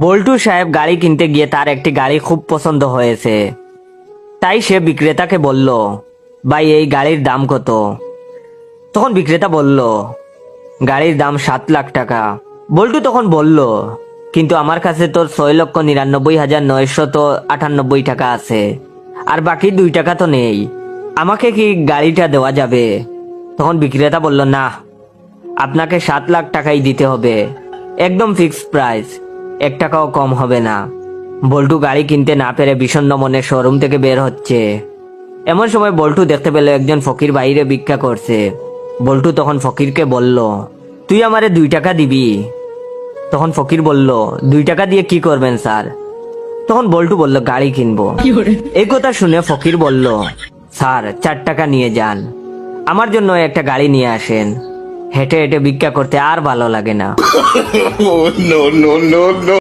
বল্টু সাহেব গাড়ি কিনতে গিয়ে তার একটি গাড়ি খুব পছন্দ হয়েছে। তাই সে বিক্রেতাকে বলল, ভাই এই গাড়ির দাম কত? তখন বিক্রেতা বলল, গাড়ির দাম 7 লাখ টাকা। বল্টু তখন বলল, কিন্তু আমার কাছে তো 6,99,998 টাকা আছে, আর বাকি 2 টাকা তো নেই, আমাকে কি গাড়িটা দেওয়া যাবে? তখন বিক্রেতা বলল, না, আপনাকে 7 লাখ টাকাই দিতে হবে, একদম ফিক্সড প্রাইস, 1 টাকাও কম হবে না। বল্টু গাড়ি কিনতে না পেরে বিষণ্ণ মনে শোরুম থেকে বের হচ্ছে। এমন সময় বল্টু দেখতে পেল একজন ফকির বাইরে ভিক্ষা করছে। বল্টু তখন ফকিরকে বলল, তুই আমারে 2 টাকা দিবি? তখন ফকির বলল, 2 টাকা দিয়ে কি করবেন স্যার? তখন বল্টু বলল, গাড়ি কিনবো। এই কথা শুনে ফকির বলল, স্যার 4 টাকা নিয়ে যান, আমার জন্য একটা গাড়ি নিয়ে আসেন, হেঁটে হেঁটে ভিক্ষা করতে আর ভালো লাগে না। Oh, no, no, no, no.